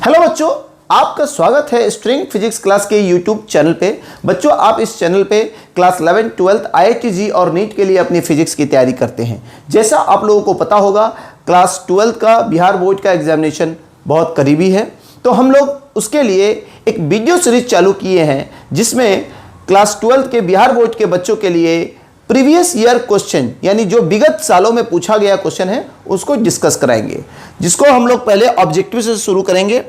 Hello बच्चों, आपका स्वागत है स्ट्रिंग फिजिक्स क्लास के यूट्यूब चैनल पे। बच्चों, आप इस चैनल पे क्लास 11, 12 IIT और नीट के लिए अपनी फिजिक्स की तैयारी करते हैं। जैसा आप लोगों को पता होगा, क्लास 12 का बिहार बोर्ड का एग्जामिनेशन बहुत करीबी है, तो हम लोग उसके लिए एक वीडियो सीरीज चालू किए हैं जिसमें क्लास 12 के बिहार बोर्ड के बच्चों के लिए प्रीवियस ईयर क्वेश्चन यानी जो विगत सालों में पूछा गया क्वेश्चन है उसको डिस्कस कराएंगे, जिसको हम लोग पहले ऑब्जेक्टिव से शुरू करेंगे।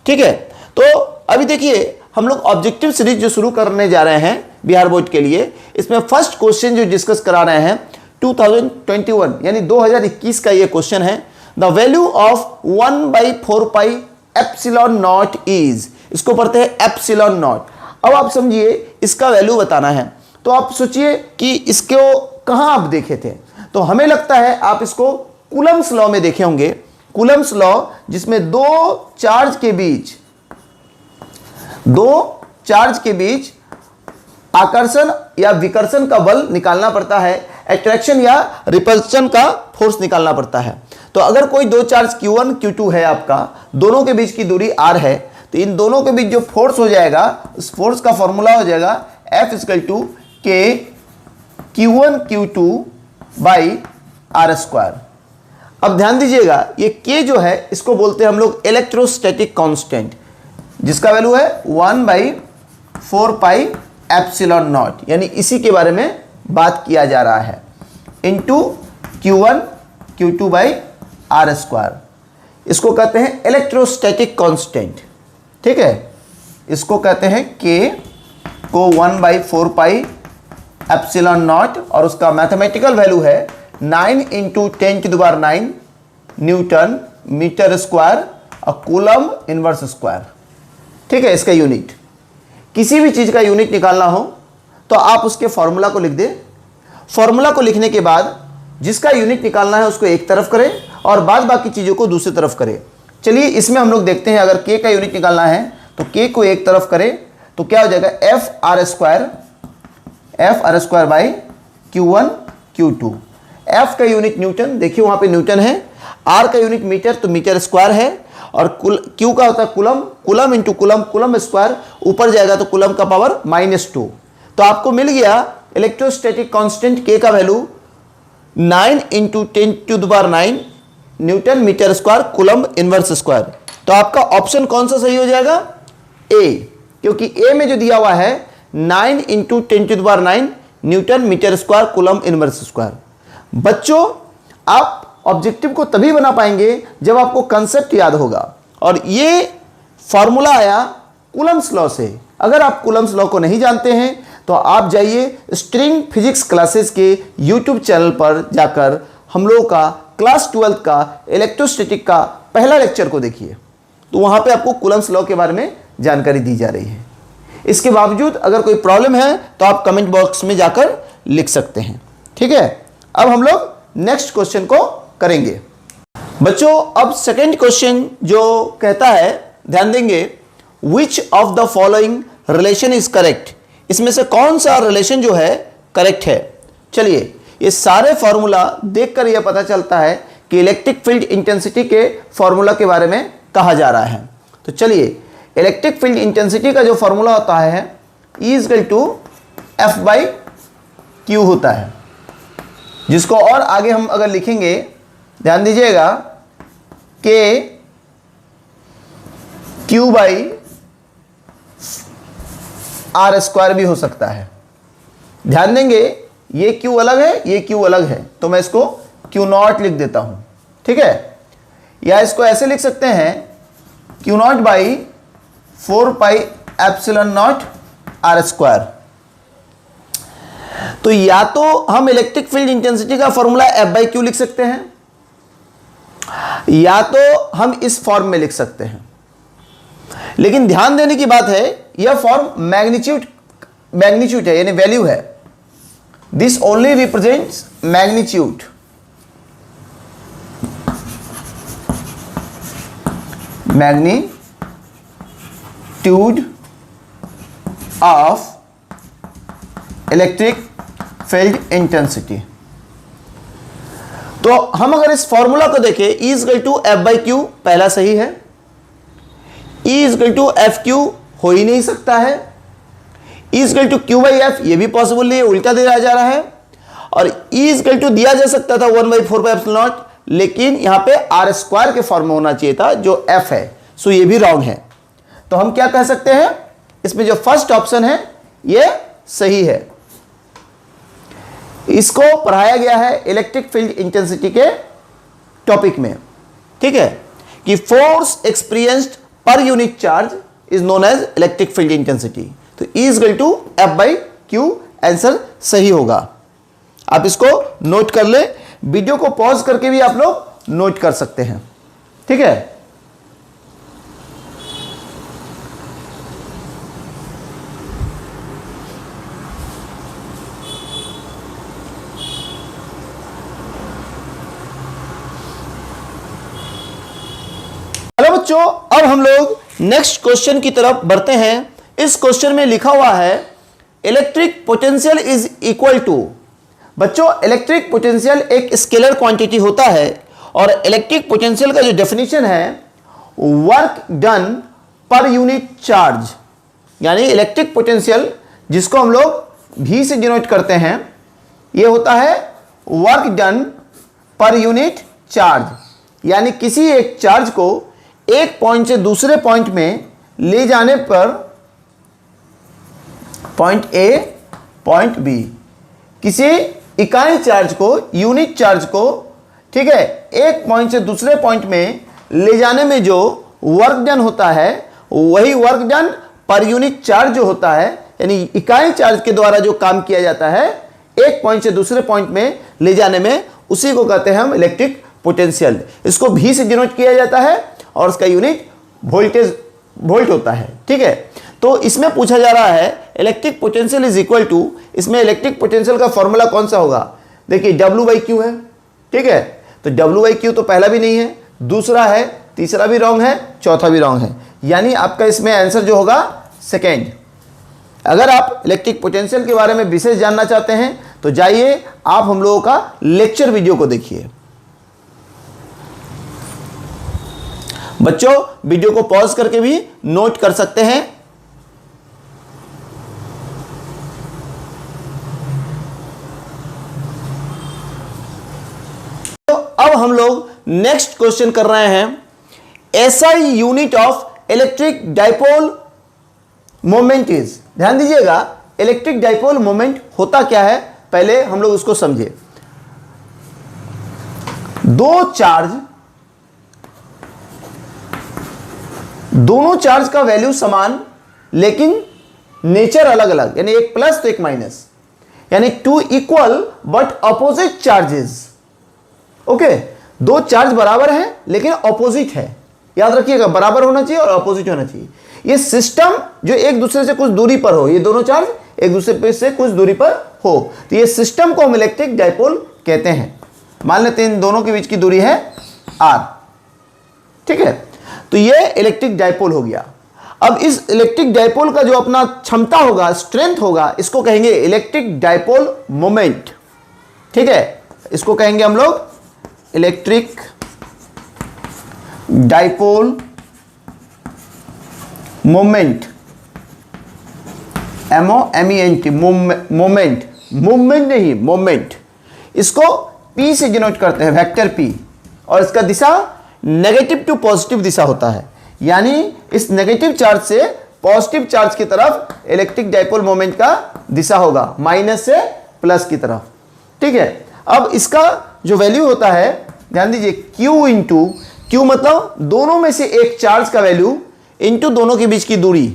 ठीक है, तो अभी देखिए हम लोग ऑब्जेक्टिव सीरीज जो शुरू करने जा रहे हैं बिहार बोर्ड के लिए, इसमें फर्स्ट क्वेश्चन जो डिस्कस करा रहे हैं 2021 यानी 2021 का ये क्वेश्चन है। The value of 1/4 pi epsilon not is, इसको पढ़ते हैं एप्सिलॉन नॉट। अब आप समझिए इसका वैल्यू बताना है, तो आप सोचिए कि इसको कहां आप देखे थे, तो हमें लगता है आप इसको कूलम्स लॉ में देखे होंगे। कूलम्स लॉ जिसमें दो चार्ज के बीच आकर्षण या विकर्षण का बल निकालना पड़ता है, अट्रैक्शन या रिपल्शन का फोर्स निकालना पड़ता है। तो अगर कोई दो चार्ज Q1 Q2 है, आपका दोनों के बीच की दूरी R है, तो इन दोनों के बीच जो फोर्स हो जाएगा उस फोर्स का फॉर्मूला हो जाएगा F = K Q1 Q2 by R²। अब ध्यान दीजिएगा, ये K जो है इसको बोलते हैं हम लोग इलेक्ट्रोस्टैटिक कांस्टेंट, जिसका वैल्यू है 1/4 पाई एप्सिलॉन नॉट, यानी इसी के बारे में बात किया जा रहा है, into Q1 Q2 by R²। इसको कहते हैं इलेक्ट्रोस्टैटिक कांस्टेंट। ठीक है, इसको कहते हैं K को 1/4 पाई एप्सिलॉन नॉट और उसका मैथमेटिकल वैल्यू है 9 × 10⁹ न्यूटन मीटर स्क्वायर और कूलम इनवर्स स्क्वायर। ठीक है, इसका यूनिट, किसी भी चीज़ का यूनिट निकालना हो तो आप उसके फॉर्मूला को लिख दें। फॉर्मूला को लिखने के बाद जिसका यूनिट निकालना है उसको एक तरफ करें और बाद बाकी चीज़ों को दूसरी तरफ करें। चलिए इसमें हम लोग देखते हैं, अगर K का यूनिट निकालना है तो K को एक तरफ करें तो क्या हो जाएगा F² by Q1 Q2। F का यूनिट न्यूटन, देखिए वहां पे न्यूटन है, R का यूनिट मीटर तो मीटर स्क्वायर है, और Q का होता है coulomb, coulomb into coulomb, coulomb square, ऊपर जाएगा तो कूलम का पावर -2। तो आपको मिल गया इलेक्ट्रोस्टैटिक कांस्टेंट K का value 9 × 10⁹ newton metre square coulomb inverse square. तो आपका ऑप्शन कौन सा सही हो जाएगा? A, क्योंकि A में जो दिया हुआ है 9 × 10⁹ newton metre square coulomb inverse square. बच्चों, आप ऑब्जेक्टिव को तभी बना पाएंगे जब आपको कंसेप्ट याद होगा, और ये फॉर्मूला आया कूलम्स लॉ से। अगर आप कूलम्स लॉ को नहीं जानते हैं तो आप जाइए स्ट्रिंग फिजिक्स क्लासेस के यूट्यूब चैनल पर जाकर हम लोगों का क्लास 12 का इलेक्ट्रोस्टैटिक का पहला लेक्चर को देखिए, तो वहां पे आपको कूलम्स लॉ के बारे में जानकारी दी जा रही है। इसके बावजूद अगर कोई प्रॉब्लम है तो आप कमेंट बॉक्स में जाकर लिख सकते हैं। ठीक है, अब हम लोग नेक्स्ट क्वेश्चन को करेंगे। बच्चों, अब सेकंड क्वेश्चन जो कहता है, ध्यान देंगे, which of the following relation is correct, इसमें से कौन सा रिलेशन जो है करेक्ट है। चलिए, ये सारे फॉर्मूला देखकर यह पता चलता है कि इलेक्ट्रिक फील्ड इंटेंसिटी के फॉर्मूला के बारे में कहा जा रहा है। तो चलिए, इलेक्ट्रिक फील्ड इंटेंसिटी का जो फॉर्मूला होता है E = F/Q होता है, जिसको और आगे हम अगर लिखेंगे, ध्यान दीजिएगा, K Q/R² भी हो सकता है। ध्यान देंगे, ये Q अलग है, ये Q अलग है, तो मैं इसको Q0 लिख देता हूं। ठीक है, या इसको ऐसे लिख सकते हैं Q0/4 pi epsilon not R²। तो या तो हम इलेक्ट्रिक फील्ड इंटेंसिटी का फॉर्मूला F/Q लिख सकते हैं, या तो हम इस फॉर्म में लिख सकते हैं। लेकिन ध्यान देने की बात है, यह फॉर्म मैग्नीट्यूड है, यानी वैल्यू है। This only represents magnitude. Magnitude of electric field intensity. तो हम अगर इस फॉर्मूला को देखें E = F/Q, पहला सही है। E equal to F Q हो ही नहीं सकता है, E equal to Q by F ये भी पॉसिबल नहीं है, उल्टा दिया जा रहा है। और E इजकल टू दिया जा सकता था 1/4 लेकिन यहां पे आर स्क्वायर के फॉर्म में होना चाहिए था जो F है, सो ये भी रॉन्ग है। तो हम क्या कह सकते हैं, इसमें जो फर्स्ट ऑप्शन है ये सही है। इसको पढ़ाया गया है इलेक्ट्रिक फील्ड इंटेंसिटी के टॉपिक में, ठीक है, कि force experienced per unit charge is known as electric field intensity. तो E equal to F by Q answer सही होगा। आप इसको नोट कर ले, वीडियो को पॉज करके भी आप लोग नोट कर सकते हैं, ठीक है। हेलो बच्चों, अब हम लोग नेक्स्ट क्वेश्चन की तरफ बढ़ते हैं। इस क्वेश्चन में लिखा हुआ है electric potential is equal to. बच्चों, इलेक्ट्रिक पोटेंशियल एक स्केलर क्वांटिटी होता है और इलेक्ट्रिक पोटेंशियल का जो डेफिनेशन है work done per unit charge, यानी इलेक्ट्रिक पोटेंशियल जिसको हम लोग V से डिनोट करते हैं ये होता है work done per unit charge, यानी किसी एक चार्ज को एक पॉइंट से दूसरे पॉइंट में ले जाने पर पॉइंट A पॉइंट B, किसी इकाई चार्ज को, यूनिट चार्ज को, ठीक है, एक पॉइंट से दूसरे पॉइंट में ले जाने में जो वर्क डन होता है वही work done per unit charge जो होता है, यानी इकाई चार्ज के द्वारा जो काम किया जाता है एक पॉइंट से दूसरे पॉइंट में ले जाने में, उसी को कहते हैं हम इलेक्ट्रिक पोटेंशियल। इसको V से डिनोट किया जाता है और उसका यूनिट वोल्ट होता है, ठीक है। तो इसमें पूछा जा रहा है electric potential is equal to, इसमें इलेक्ट्रिक पोटेंशियल का फॉर्मूला कौन सा होगा, देखिए W बाई क्यू है, ठीक है। तो W बाई क्यू तो पहला भी नहीं है, दूसरा है, तीसरा भी रॉन्ग है, चौथा भी रॉन्ग है, यानी आपका इसमें आंसर जो होगा सेकेंड। अगर आप इलेक्ट्रिक पोटेंशियल के बारे में विशेष जानना चाहते हैं तो जाइए आप हम लोगों का लेक्चर वीडियो को देखिए। बच्चों, वीडियो को पॉज करके भी नोट कर सकते हैं। तो अब हम लोग नेक्स्ट क्वेश्चन कर रहे हैं, SI unit of electric dipole moment is. ध्यान दीजिएगा, इलेक्ट्रिक डाइपोल मोमेंट होता क्या है, पहले हम लोग उसको समझे। दोनों चार्ज का वैल्यू समान लेकिन नेचर अलग अलग, यानी एक प्लस तो एक माइनस, यानी two equal but opposite charges. Okay, दो चार्ज बराबर हैं लेकिन अपोजिट है, याद रखिएगा, बराबर होना चाहिए और अपोजिट होना चाहिए। ये सिस्टम जो एक दूसरे से कुछ दूरी पर हो, ये दोनों चार्ज एक दूसरे से कुछ दूरी पर हो, तो ये सिस्टम को हम इलेक्ट्रिक डाइपोल कहते हैं। मान लेते हैं इन दोनों के बीच की दूरी है r, ठीक है, तो ये इलेक्ट्रिक डाइपोल हो गया। अब इस इलेक्ट्रिक डाइपोल का जो अपना क्षमता होगा, स्ट्रेंथ होगा, इसको कहेंगे इलेक्ट्रिक डाइपोल मोमेंट, ठीक है, इसको कहेंगे हम लोग electric dipole moment, MOMENT, moment, movement नहीं, मोमेंट। इसको P से डिनोट करते हैं, वेक्टर P, और इसका दिशा नेगेटिव टू पॉजिटिव दिशा होता है, यानी इस नेगेटिव चार्ज से पॉजिटिव चार्ज की तरफ इलेक्ट्रिक डाइपोल मोमेंट का दिशा होगा, माइनस से प्लस की तरफ, ठीक है। अब इसका जो वैल्यू होता है, ध्यान दीजिए, Q इंटू, Q मतलब दोनों में से एक चार्ज का वैल्यू इंटू दोनों के बीच की दूरी,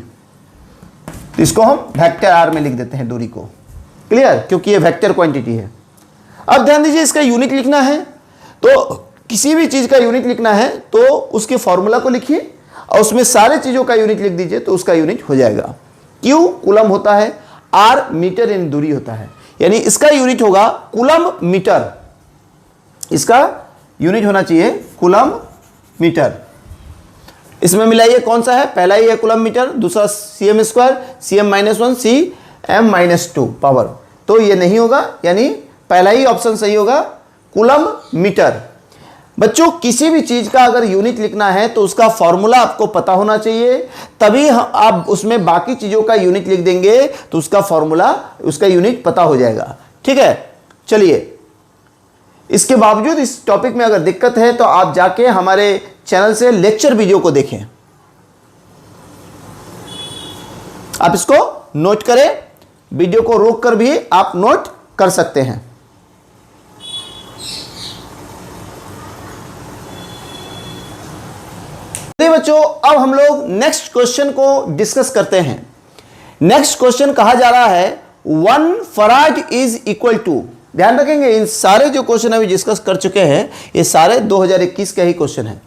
तो इसको हम वेक्टर R में लिख देते हैं दूरी को, क्लियर, क्योंकि ये वेक्टर क्वांटिटी है। अब ध्यान दीजिए, इसका यूनिट लिखना है, तो किसी भी चीज का यूनिट लिखना है तो उसके फॉर्मूला को लिखिए और उसमें सारे चीजों का यूनिट लिख दीजिए, तो उसका यूनिट हो जाएगा। Q कूलम होता है, R मीटर इन दूरी होता है, यानी इसका यूनिट होगा कूलम मीटर, इसका यूनिट होना चाहिए कूलम मीटर। इसमें मिलाइए कौन सा है, पहला ही है कूलम मीटर, दूसरा cm square, cm-1 cm-2 power, तो ये नहीं होगा, यानी पहला ही ऑप्शन सही होगा कूलम मीटर। बच्चों किसी भी चीज का अगर यूनिट लिखना है तो उसका फॉर्मूला आपको पता होना चाहिए, तभी आप उसमें बाकी चीजों का यूनिट लिख देंगे तो उसका फॉर्मूला, उसका यूनिट पता हो जाएगा। ठीक है, चलिए, इसके बावजूद इस टॉपिक में अगर दिक्कत है तो आप जाके हमारे चैनल से लेक्चर वीडियो को देखें, आप इसको नोट करें, वीडियो को रोक कर भी आप नोट कर सकते हैं। बच्चों अब हम लोग नेक्स्ट क्वेश्चन को डिस्कस करते हैं। नेक्स्ट क्वेश्चन कहा जा रहा है 1 फराड इज इक्वल टू, ध्यान रखेंगे इन सारे जो क्वेश्चन अभी डिस्कस कर चुके हैं ये सारे 2021 के ही क्वेश्चन हैं।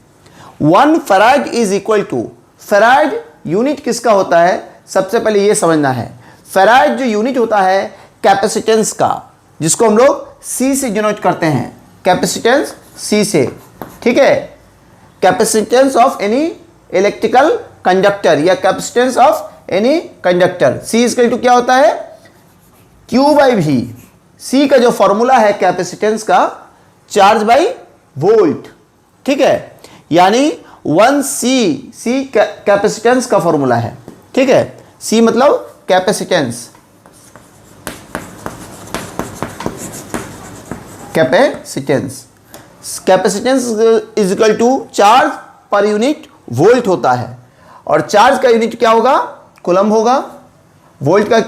1 farad is equal to, farad unit किसका होता है, सबसे पहले ये समझना है। फराड जो यूनिट होता है कैपेसिटेंस का, जिसको हम लोग C से डिनोट करते हैं, कैपेसिटेंस C से, ठीक है, capacitance of any electrical conductor या capacitance of any conductor. C equal to क्या होता है, Q/V। C का जो फॉर्मूला है कैपेसिटेंस का, चार्ज बाई वोल्ट, ठीक है, यानी 1C कैपेसिटेंस का फॉर्मूला है, ठीक है। C मतलब capacitance, capacitance is equal to charge per unit volt होता है, और चार्ज का यूनिट क्या होगा, कूलम होगा। वोल्ट का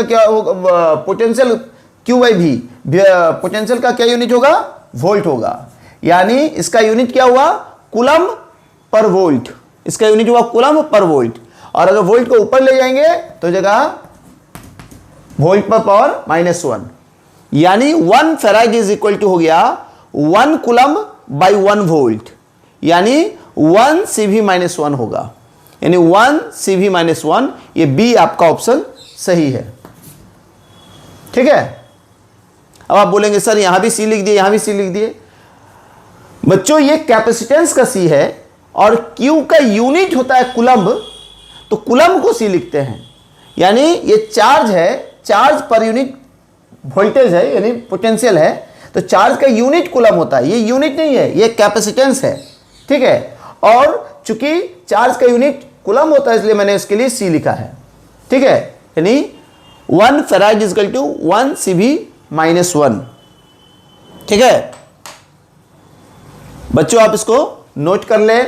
क्या होगा, पोटेंशियल Q/V, पोटेंशियल का क्या यूनिट होगा, वोल्ट होगा, यानी इसका यूनिट क्या हुआ, कूलम पर वोल्ट, इसका यूनिट हुआ कूलम पर वोल्ट। और अगर वोल्ट को ऊपर ले जाएंगे तो जगह वोल्ट पर पावर -1, यानी 1 फैराड इज इक्वल टू हो गया 1 कूलम बाई 1 वोल्ट, यानी 1 CV-1 होगा, यानी 1 CV-1। ये बी आपका ऑप्शन सही है, ठीक है। अब आप बोलेंगे सर यहां भी सी लिख दिए, यहां भी सी लिख दिए। बच्चों ये कैपेसिटेंस का सी है और क्यू का यूनिट होता है कूलम, तो कूलम को सी लिखते हैं, यानी ये चार्ज है, चार्ज पर यूनिट वोल्टेज है, यानी पोटेंशियल है, तो चार्ज का यूनिट कूलम होता है, ये यूनिट नहीं है, ये कैपेसिटेंस है, ठीक है। और चूंकि चार्ज का यूनिट कूलम होता है इसलिए मैंने इसके लिए सी लिखा है, ठीक है, यानी 1 farad is equal to 1 CV-1, ठीक है। बच्चों आप इसको नोट कर ले।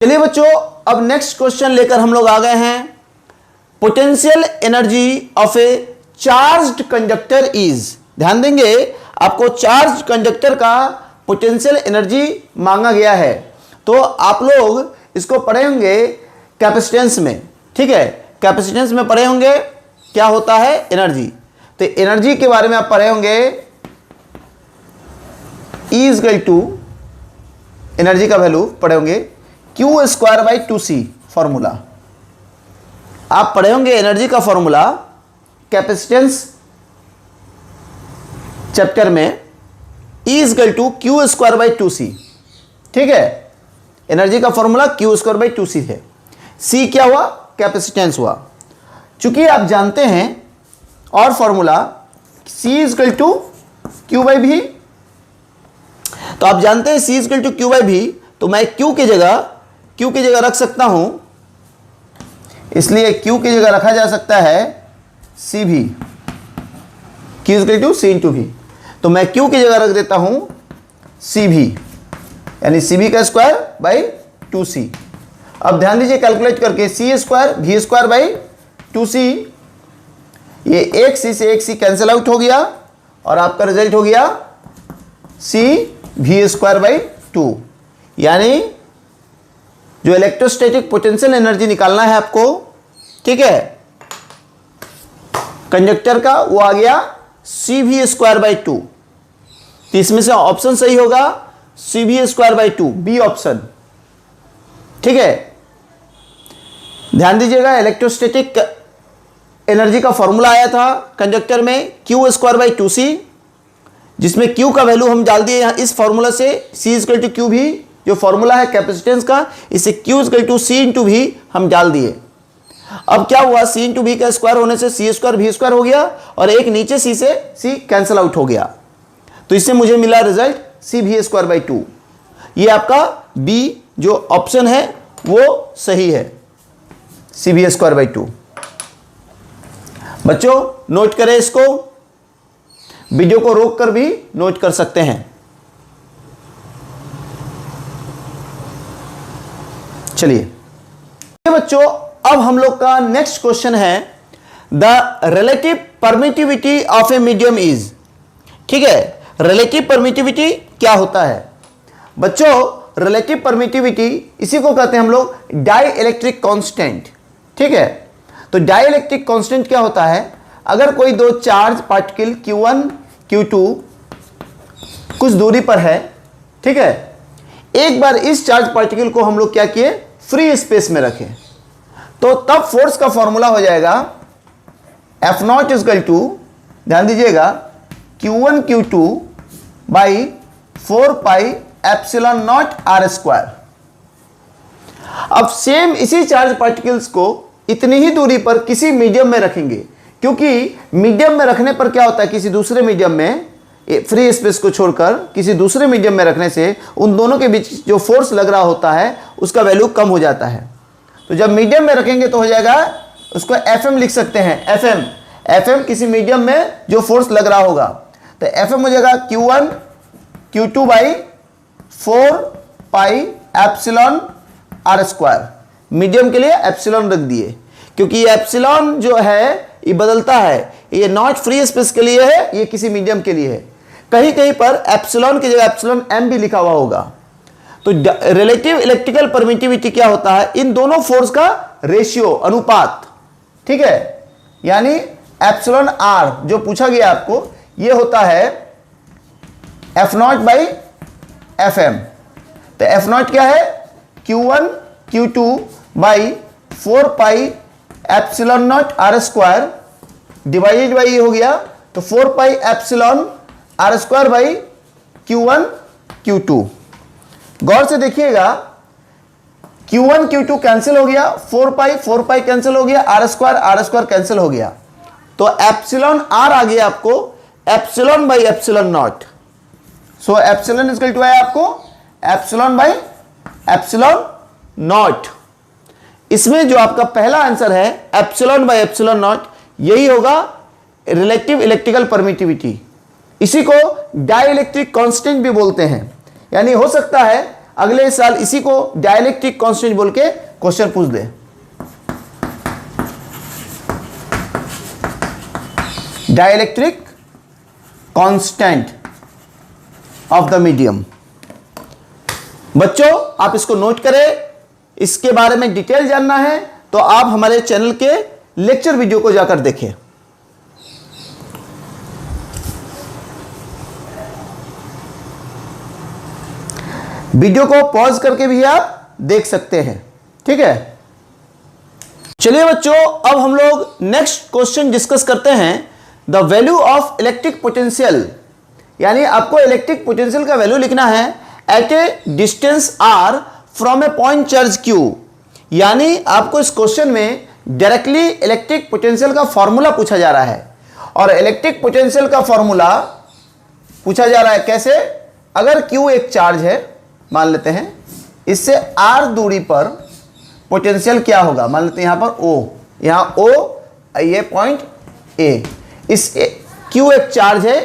चलिए बच्चों अब नेक्स्ट क्वेश्चन लेकर हम लोग आ गए हैं। Potential energy of A charged conductor is, ध्यान देंगे आपको चार्ज कंडक्टर का पोटेंशियल एनर्जी मांगा गया है, तो आप लोग इसको पढ़े होंगे कैपेसिटेंस में, ठीक है, कैपेसिटेंस में पढ़े होंगे क्या होता है एनर्जी, तो एनर्जी के बारे में आप पढ़े होंगे E is equal to, energy का वैल्यू पढ़े होंगे Q²/2C फॉर्मूला, आप पढ़े होंगे एनर्जी का फॉर्मूला कैपेसिटेंस चैप्टर में, E is equal to Q²/2C, ठीक है, एनर्जी का फॉर्मूला Q²/2C है। C क्या हुआ, कैपेसिटेंस हुआ। चूंकि आप जानते हैं और formula C is equal to Q/V, तो आप जानते हैं C is equal to Q/V, तो मैं Q की जगह रख सकता हूं, इसलिए Q की जगह रखा जा सकता है CV, Q is equal to C/V, तो मैं Q की जगह रख देता हूं CV, यानी CV का स्क्वायर बाई 2C। अब ध्यान दीजिए कैलकुलेट करके C² V²/2C, ये एक C से एक C कैंसिल आउट हो गया और आपका रिजल्ट हो गया CV²/2, यानी जो इलेक्ट्रोस्टैटिक पोटेंशियल एनर्जी निकालना है आपको, ठीक है, कंडक्टर का, वो आ गया CV²/2। तो इसमें से ऑप्शन सही होगा CV²/2, बी ऑप्शन, ठीक है। ध्यान दीजिएगा इलेक्ट्रोस्टैटिक एनर्जी का फॉर्मूला आया था कंडक्टर में Q²/2C, जिसमें Q का वैल्यू हम डाल दिए यहां इस फॉर्मूला से, C is equal to QV जो फॉर्मूला है कैपेसिटेंस का, इसे Q is equal to C × V हम डाल दिए। अब क्या हुआ, सी इंटू बी का स्क्वायर होने से सी स्क्वायर भी स्क्वायर हो गया और एक नीचे सी से सी कैंसिल आउट हो गया, तो इससे मुझे मिला रिजल्ट सी भी स्क्वायर बाई 2। ये आपका बी जो ऑप्शन है वो सही है, सी भी स्क्वायर बाई 2। बच्चों नोट करें इसको, वीडियो को रोक कर भी नोट कर सकते हैं। चलिए बच्चों, अब हम लोग का नेक्स्ट क्वेश्चन है the relative permittivity of a medium is. ठीक है, रिलेटिव परमिटिविटी क्या होता है बच्चों? रिलेटिव परमिटिविटी इसी को कहते हैं हम लोग डाई इलेक्ट्रिक कॉन्स्टेंट। ठीक है, तो डाई इलेक्ट्रिक कॉन्स्टेंट क्या होता है? अगर कोई दो चार्ज पार्टिकल Q1 Q2 कुछ दूरी पर है, ठीक है, एक बार इस चार्ज पार्टिकल को हम लोग क्या किए, फ्री स्पेस में रखें, तो तब फोर्स का फॉर्मूला हो जाएगा F0 इजकल टू, ध्यान दीजिएगा, Q1 Q2 by 4 pi epsilon naught R square. अब सेम इसी चार्ज पार्टिकल्स को इतनी ही दूरी पर किसी मीडियम में रखेंगे, क्योंकि मीडियम में रखने पर क्या होता है, किसी दूसरे मीडियम में फ्री स्पेस को छोड़कर किसी दूसरे मीडियम में रखने से उन दोनों के बीच जो फोर्स लग रहा होता है उसका वैल्यू कम हो जाता है। तो जब मीडियम में रखेंगे तो हो जाएगा, उसको FM लिख सकते हैं, FM किसी मीडियम में जो फोर्स लग रहा होगा, तो FM हो जाएगा Q1 Q2 by 4 pi epsilon R square. Medium के लिए एप्सिलॉन रख दिए, क्योंकि ये एप्सिलॉन जो है ये बदलता है, ये नॉट फ्री स्पेस के लिए है, ये किसी मीडियम के लिए है। कहीं कहीं पर एप्सिलॉन की जगह एप्सिलॉन M भी लिखा हुआ होगा। तो रिलेटिव इलेक्ट्रिकल परमिटिविटी क्या होता है, इन दोनों फोर्स का रेशियो, अनुपात। ठीक है, यानी एप्सिलॉन R जो पूछा गया आपको, ये होता है F0 बाई FM। तो F0 क्या है, Q1 Q2 by 4 pi epsilon naught R square divided by ये हो गया, तो 4 pi epsilon R square by Q1 Q2। गौर से देखिएगा, Q1 Q2 कैंसिल हो गया, 4 पाई कैंसिल हो गया, आर स्क्वायर कैंसिल हो गया, तो एप्सिलॉन R आ गया आपको epsilon by epsilon naught. So epsilon is equal to है आपको एप्सिलॉन बाई एप्सिलॉन नॉट। इसमें जो आपका पहला आंसर है एप्सिलॉन बाई एप्सिलॉन नॉट, यही होगा रिलेटिव इलेक्ट्रिकल परमिटिविटी। इसी को डाइलेक्ट्रिक कांस्टेंट भी बोलते हैं। यानी हो सकता है अगले साल इसी को डाइलेक्ट्रिक कांस्टेंट बोल के क्वेश्चन पूछ दे। Dielectric constant of the medium. बच्चों आप इसको नोट करें, इसके बारे में डिटेल जानना है तो आप हमारे चैनल के लेक्चर वीडियो को जाकर देखें। वीडियो को पॉज करके भी आप देख सकते हैं। ठीक है, चलिए बच्चों, अब हम लोग नेक्स्ट क्वेश्चन डिस्कस करते हैं, the value of electric potential. यानी आपको इलेक्ट्रिक पोटेंशियल का वैल्यू लिखना है at a distance r from a point charge q। यानी आपको इस क्वेश्चन में डायरेक्टली इलेक्ट्रिक पोटेंशियल का फॉर्मूला पूछा जा रहा है, और इलेक्ट्रिक पोटेंशियल का फॉर्मूला पूछा जा रहा है कैसे? अगर q एक चार्ज है, मान लेते हैं, इससे r दूरी पर पोटेंशियल क्या होगा, मान लेते हैं यहां पर O, यहां O, ये पॉइंट A, इस q एक चार्ज है,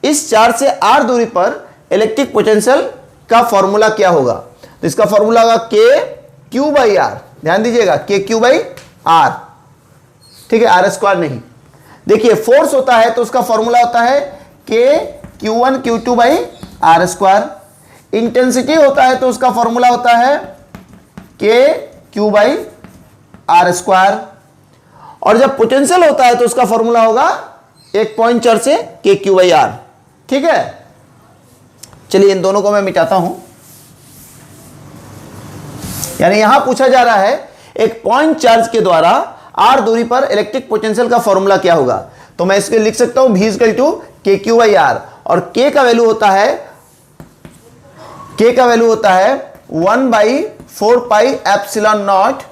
इस चार्ज से r दूरी पर इलेक्ट्रिक पोटेंशियल का फॉर्मूला क्या होगा? तो इसका फॉर्मूला होगा k q बाई r। ध्यान दीजिएगा, k q बाई r। ठीक है, आर स्क्वायर नहीं। देखिए फोर्स होता है तो उसका फॉर्मूला होता है k q1 q2 by R square. Intensity होता है तो उसका फॉर्मूला होता है k q by R square. और जब पोटेंशियल होता है तो उसका फॉर्मूला होगा एक पॉइंट चार्ज से k q बाई r। ठीक है, चलिए इन दोनों को मैं मिटाता हूं। यानी यहां पूछा जा रहा है एक पॉइंट चार्ज के द्वारा r दूरी पर इलेक्ट्रिक पोटेंशियल का फॉर्मूला क्या होगा। तो मैं इसके लिख सकता हूं v इक्वल टू के क्यू बाई आर, और k का वैल्यू होता है 1 बाई 4 पाई एप्सिलॉन नॉट,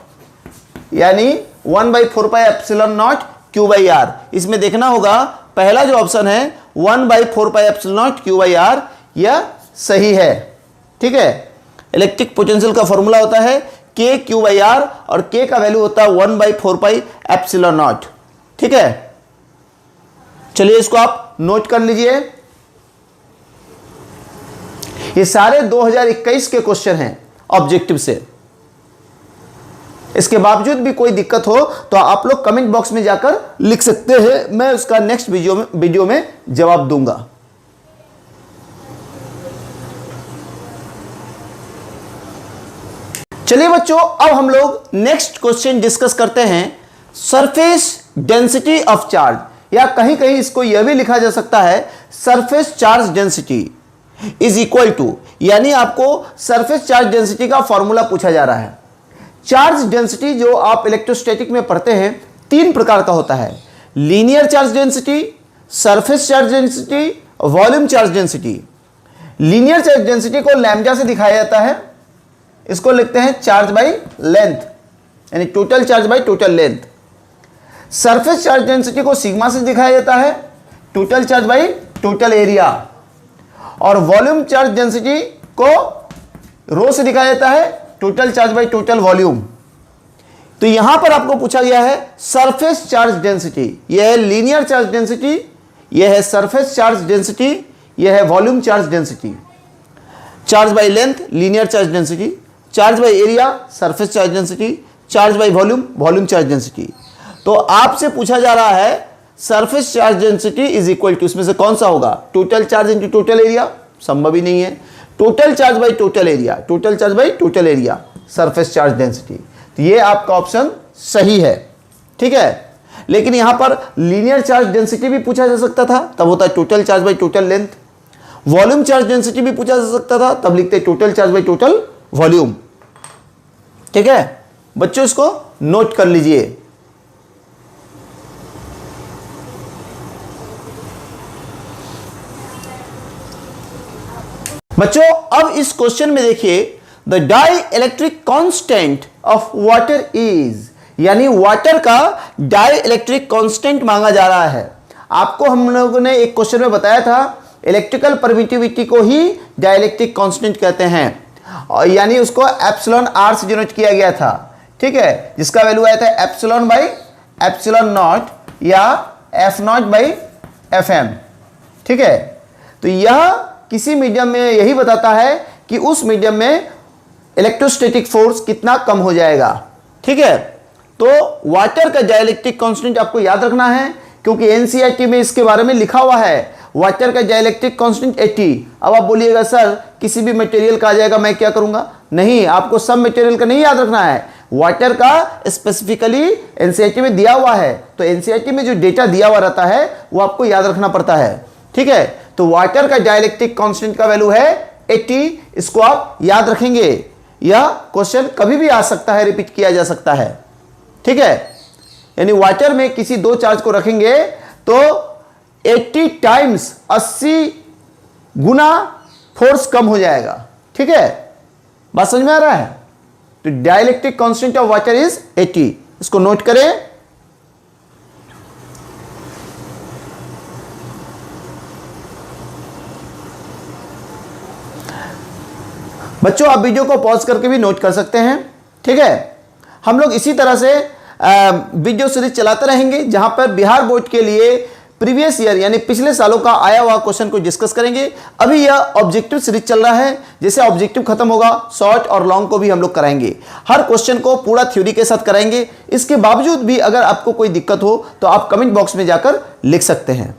यानी 1/4πε0 Q/r। इसमें देखना होगा पहला जो ऑप्शन है 1/4πε0 Q/r यह सही है। ठीक है, इलेक्ट्रिक पोटेंशियल का फॉर्मूला होता है K/Q/r और K का वैल्यू होता है 1/4πε0। ठीक है, चलिए इसको आप नोट कर लीजिए। ये सारे 2021 के क्वेश्चन हैं ऑब्जेक्टिव से। इसके बावजूद भी कोई दिक्कत हो तो आप लोग कमेंट बॉक्स में जाकर लिख सकते हैं, मैं उसका नेक्स्ट वीडियो में जवाब दूंगा। चलिए बच्चों, अब हम लोग नेक्स्ट क्वेश्चन डिस्कस करते हैं सरफेस डेंसिटी ऑफ चार्ज, या कहीं कहीं इसको यह भी लिखा जा सकता है surface charge density is equal to, यानी आपको सरफेस चार्ज डेंसिटी का फॉर्मूला पूछा जा रहा है। चार्ज डेंसिटी जो आप इलेक्ट्रोस्टैटिक में पढ़ते हैं 3 प्रकार का होता है, linear charge density, surface charge density, volume charge density. Linear charge density को लैम्डा से दिखाया जाता है, इसको लिखते हैं चार्ज बाय लेंथ, यानी total charge by total length. Surface charge density को सिग्मा से दिखाया जाता है, total charge by total area. और वॉल्यूम चार्ज डेंसिटी को रो से दिखाया जाता है, total charge by total volume. तो यहां पर आपको पूछा गया है सरफेस चार्ज डेंसिटी, यह है लीनियर चार्ज डेंसिटी, यह है सरफेस चार्ज डेंसिटी, यह है volume charge density. Charge by length linear charge density, charge by area surface charge density, charge by volume volume charge density. तो आपसे पूछा जा रहा है surface charge density is equal to, इसमें से कौन सा होगा, total charge into total area, संभव ही नहीं है। Total charge by total area, total charge by total area surface charge density, तो ये आपका ऑप्शन सही है। ठीक है, लेकिन यहां पर लीनियर चार्ज डेंसिटी भी पूछा जा सकता था, तब होता है total charge by total length. Volume charge density भी पूछा जा सकता था, तब लिखते total charge by total volume. ठीक है बच्चों, इसको नोट कर लीजिए। बच्चों अब इस क्वेश्चन में देखिए, the dielectric constant of water is, यानी वाटर का डाई इलेक्ट्रिक कांस्टेंट मांगा जा रहा है। आपको हम लोगों ने एक क्वेश्चन में बताया था इलेक्ट्रिकल परमिटिविटी को ही डाइलेक्ट्रिक कांस्टेंट कहते हैं, और यानी उसको एप्सिलॉन आर से डिनोट किया गया था। ठीक है, जिसका वैल्यू आया था एप्सिलॉन बाई एप्सिलॉन नॉट या F naught by F M. ठीक है, तो यह किसी मीडियम में यही बताता है कि उस मीडियम में इलेक्ट्रोस्टैटिक फोर्स कितना कम हो जाएगा। ठीक है, तो वाटर का डाइलेक्ट्रिक कांस्टेंट आपको याद रखना है, क्योंकि एनसीईआरटी में इसके बारे में लिखा हुआ है वाटर का डाइलेक्ट्रिक कांस्टेंट 80। अब आप बोलिएगा सर किसी भी मटेरियल का आ जाएगा, मैं क्या करूंगा? नहीं, आपको सब मटेरियल का नहीं याद रखना है, वाटर का स्पेसिफिकली एनसीईआरटी में दिया हुआ है, तो एनसीईआरटी में जो डेटा दिया हुआ रहता है वो आपको याद रखना पड़ता है। ठीक है, तो वाटर का डाइलेक्ट्रिक कांस्टेंट का वैल्यू है 80, इसको आप याद रखेंगे। यह क्वेश्चन कभी भी आ सकता है, रिपीट किया जा सकता है। ठीक है, यानी वाटर में किसी दो चार्ज को रखेंगे तो 80 टाइम्स 80 गुना फोर्स कम हो जाएगा। ठीक है, बात समझ में आ रहा है? तो dielectric constant of water is 80, इसको नोट करें। बच्चों आप वीडियो को पॉज करके भी नोट कर सकते हैं। ठीक है, हम लोग इसी तरह से वीडियो सीरीज चलाते रहेंगे, जहां पर बिहार बोर्ड के लिए प्रीवियस ईयर यानी पिछले सालों का आया हुआ क्वेश्चन को डिस्कस करेंगे। अभी यह ऑब्जेक्टिव सीरीज चल रहा है, जैसे ऑब्जेक्टिव खत्म होगा शॉर्ट और लॉन्ग को भी हम लोग कराएंगे। हर क्वेश्चन को पूरा थ्योरी के साथ कराएंगे। इसके बावजूद भी अगर आपको कोई दिक्कत हो तो आप कमेंट बॉक्स में जाकर लिख सकते हैं।